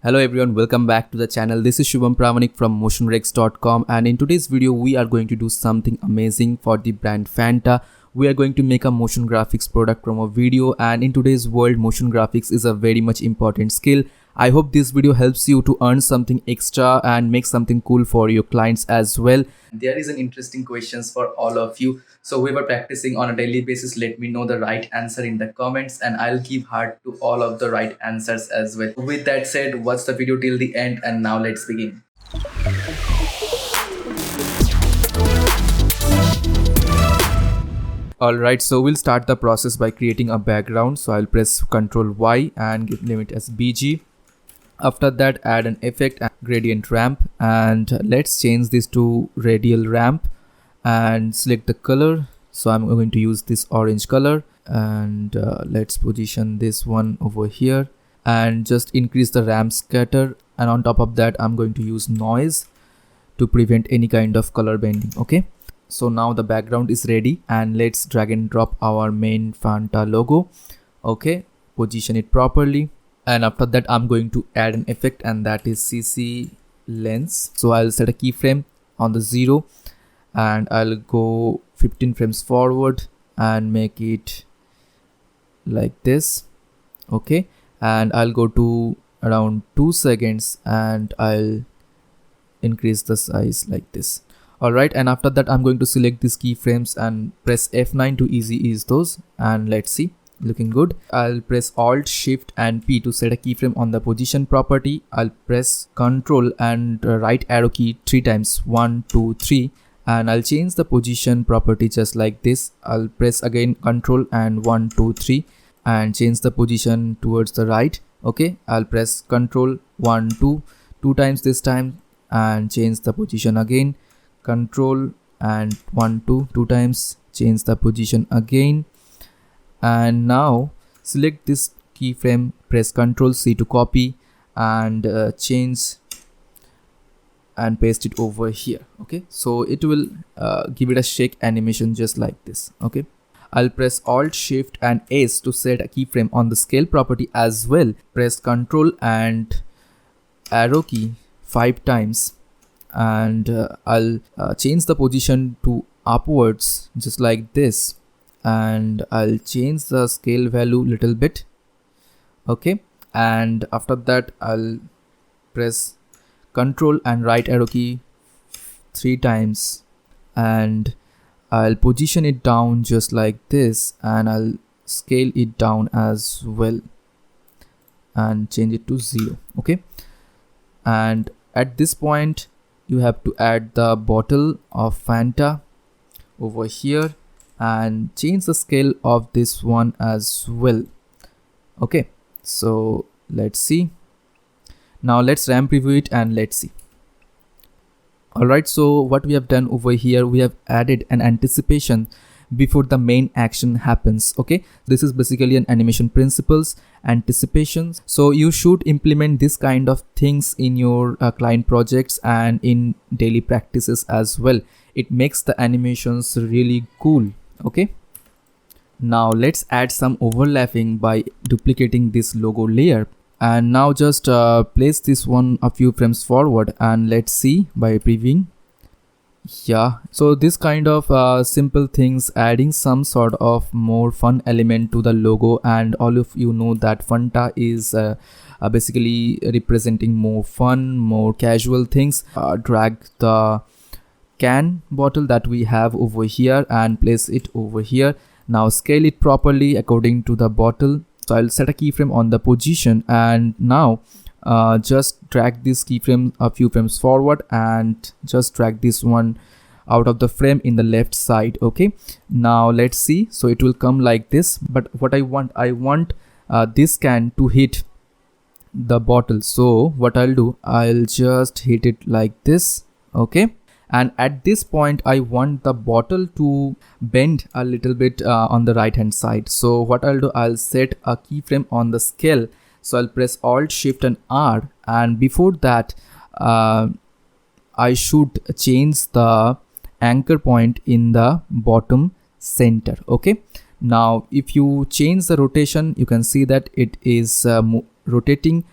Hello everyone, welcome back to the channel. This is Shubham Pramanik from motionrex.com, and in today's video we are going to do something amazing for the brand Fanta. We are going to make a motion graphics product promo video, and in today's world motion graphics is a very much important skill. I hope this video helps you to earn something extra and make something cool for your clients as well. There is an interesting questions for all of you. So we were practicing on a daily basis. Let me know the right answer in the comments and I'll give heart to all of the right answers as well. With that said, watch the video till the end and now let's begin. Alright, so we'll start the process by creating a background. So I'll press Ctrl Y and name it as BG. After that, add an effect and gradient ramp, and let's change this to radial ramp and select the color. So I'm going to use this orange color, and let's position this one over here and just increase the ramp scatter, and on top of that I'm going to use noise to prevent any kind of color bending. Okay, so now the background is ready and let's drag and drop our main Fanta logo. Okay, position it properly. And after that I'm going to add an effect, and that is CC lens. So I'll set a keyframe on the 0 and I'll go 15 frames forward and make it like this. Okay, and I'll go to around 2 seconds and I'll increase the size like this. Alright, and after that I'm going to select these keyframes and press F9 to easy ease those, and let's see, looking good. I'll press Alt, Shift and P to set a keyframe on the position property. I'll press Ctrl and right arrow key 3 times, 1, 2, 3, and I'll change the position property just like this. I'll press again Ctrl and 1, 2, 3 and change the position towards the right. Okay, I'll press Ctrl 1, 2 times this time and change the position again. Ctrl and 1, 2 times, change the position again. And now select this keyframe, press Ctrl C to copy and change and paste it over here. Okay, so it will give it a shake animation just like this. Okay, I'll press Alt, Shift and S to set a keyframe on the scale property as well. Press Ctrl and arrow key 5 times and I'll change the position to upwards just like this, and I'll change the scale value little bit. Okay, and after that I'll press Ctrl and right arrow key 3 times and I'll position it down just like this, and I'll scale it down as well and change it to 0. Okay, and at this point you have to add the bottle of Fanta over here and change the scale of this one as well. Okay, so let's see. Now let's ramp preview it and let's see. Alright, so what we have done over here, we have added an anticipation before the main action happens. Okay, this is basically an animation principles, anticipations. So you should implement this kind of things in your client projects and in daily practices as well. It makes the animations really cool. Okay, now let's add some overlapping by duplicating this logo layer, and now just place this one a few frames forward and let's see by previewing. Yeah, so this kind of simple things, adding some sort of more fun element to the logo, and all of you know that Fanta is basically representing more fun, more casual things. Drag the can bottle that we have over here and place it over here. Now scale it properly according to the bottle. So I'll set a keyframe on the position, and now just drag this keyframe a few frames forward and just drag this one out of the frame in the left side. Okay, now let's see. So it will come like this, but what I want this can to hit the bottle. So what I'll do, I'll just hit it like this. Okay, and at this point I want the bottle to bend a little bit on the right hand side. So what I'll do, I'll set a keyframe on the scale. So I'll press Alt, Shift and R, and before that I should change the anchor point in the bottom center. Okay, now if you change the rotation, you can see that it is rotating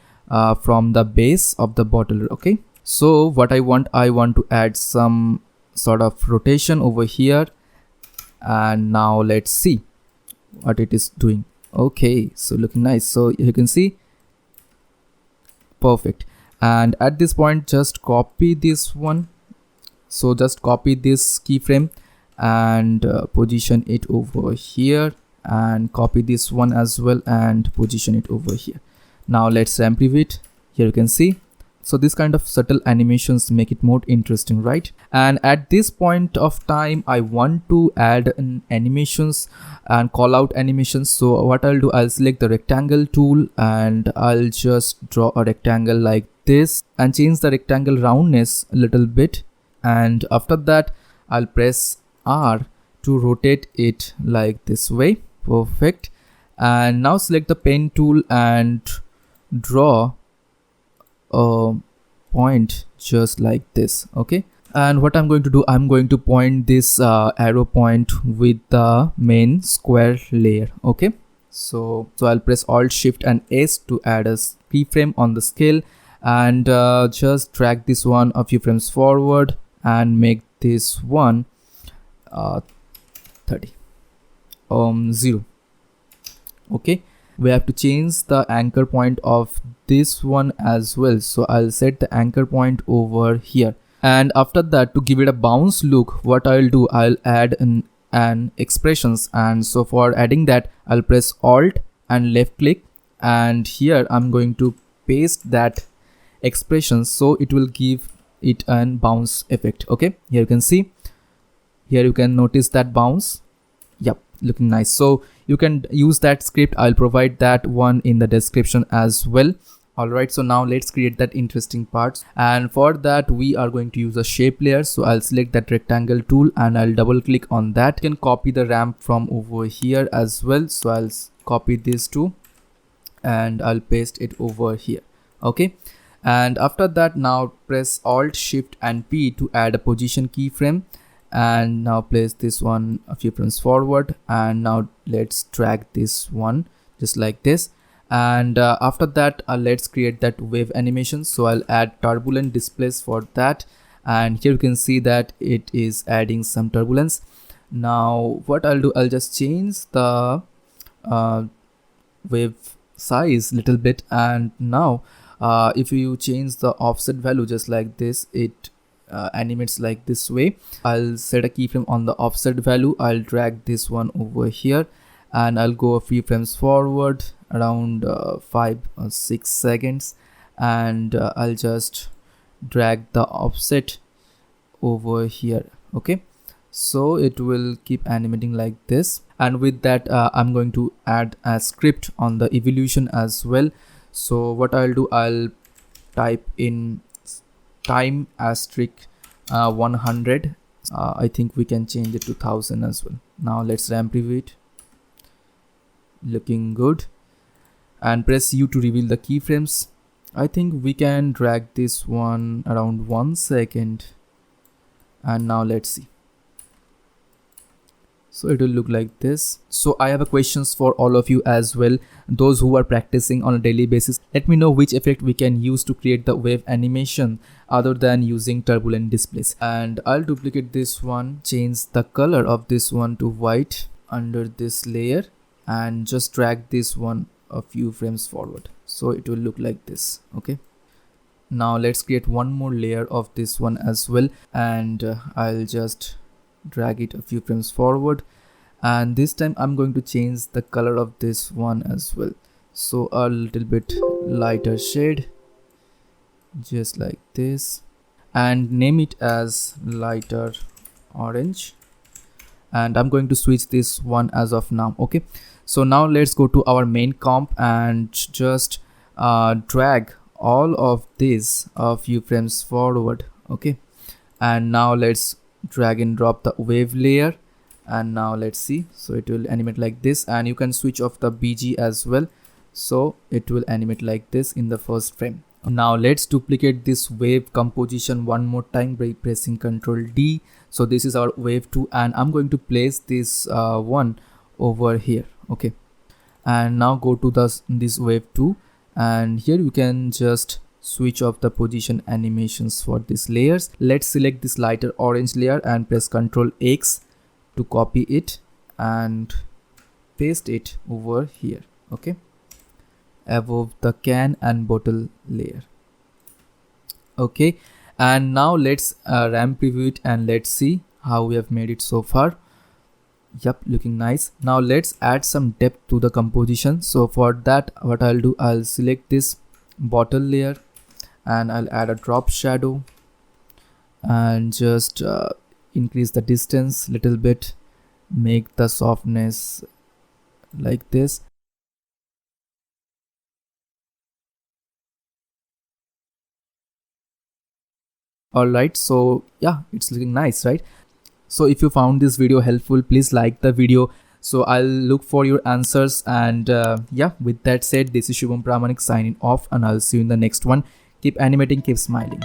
from the base of the bottle. Okay, so what I want to add some sort of rotation over here, and now let's see what it is doing. Okay, so looking nice. So you can see, perfect. And at this point, just copy this one. So just copy this keyframe and position it over here, and copy this one as well and position it over here. Now let's ramp it. Here you can see, so this kind of subtle animations make it more interesting, right? And at this point of time, I want to add an animations and call out animations. So what I'll do, I'll select the rectangle tool and I'll just draw a rectangle like this and change the rectangle roundness a little bit. And after that, I'll press R to rotate it like this way. Perfect. And now select the pen tool and draw a point just like this. Okay, and what I'm going to do, I'm going to point this arrow point with the main square layer. Okay, so I'll press Alt Shift and S to add a keyframe on the scale, and just drag this one a few frames forward and make this one 30 0. Okay, we have to change the anchor point of this one as well. So I'll set the anchor point over here, and after that, to give it a bounce look, what I'll do, I'll add an expressions. And so for adding that, I'll press Alt and left click, and here I'm going to paste that expression, so it will give it an bounce effect. Okay, here you can see, here you can notice that bounce. Yep, looking nice. So you can use that script. I'll provide that one in the description as well. Alright, so now let's create that interesting parts, and for that we are going to use a shape layer. So I'll select that rectangle tool and I'll double click on that. You can copy the ramp from over here as well. So I'll copy this too and I'll paste it over here. Okay, and after that, now press Alt Shift and P to add a position keyframe, and now place this one a few frames forward, and now let's drag this one just like this. And after that, let's create that wave animation. So I'll add turbulent displays for that, and here you can see that it is adding some turbulence. Now what I'll do, I'll just change the wave size little bit, and now if you change the offset value just like this, it animates like this way. I'll set a keyframe on the offset value. I'll drag this one over here, and I'll go a few frames forward, around 5 or 6 seconds, and I'll just drag the offset over here. Okay, so it will keep animating like this. And with that, I'm going to add a script on the evolution as well. So what I'll do, I'll type in time asterisk 100. I think we can change it to 1000 as well. Now let's ramp preview it. Looking good. And press U to reveal the keyframes. I think we can drag this one around 1 second, and now let's see. So it will look like this. So I have a questions for all of you as well, those who are practicing on a daily basis. Let me know which effect we can use to create the wave animation other than using turbulent displays. And I'll duplicate this one, change the color of this one to white under this layer, and just drag this one a few frames forward, so it will look like this. Okay, now let's create one more layer of this one as well, and I'll just drag it a few frames forward, and this time I'm going to change the color of this one as well, so a little bit lighter shade just like this, and name it as lighter orange, and I'm going to switch this one as of now. Okay, so now let's go to our main comp and just drag all of these a few frames forward. Okay, and now let's drag and drop the wave layer, and now let's see. So it will animate like this, and you can switch off the BG as well, so it will animate like this in the first frame. Now let's duplicate this wave composition one more time by pressing Ctrl D. So this is our wave 2, and I'm going to place this one over here. Okay, and now go to this wave 2 and here you can just switch off the position animations for these layers. Let's select this lighter orange layer and press Ctrl X to copy it and paste it over here, okay, above the can and bottle layer. Okay, and now let's ramp preview it and let's see how we have made it so far. Yep, looking nice. Now let's add some depth to the composition. So for that, what I'll do, I'll select this bottle layer and I'll add a drop shadow and just increase the distance little bit, make the softness like this. Alright, so yeah, it's looking nice, right? So if you found this video helpful, please like the video. So I'll look for your answers, and yeah, with that said, this is Shubham Pramanik signing off, and I'll see you in the next one. Keep animating, keep smiling.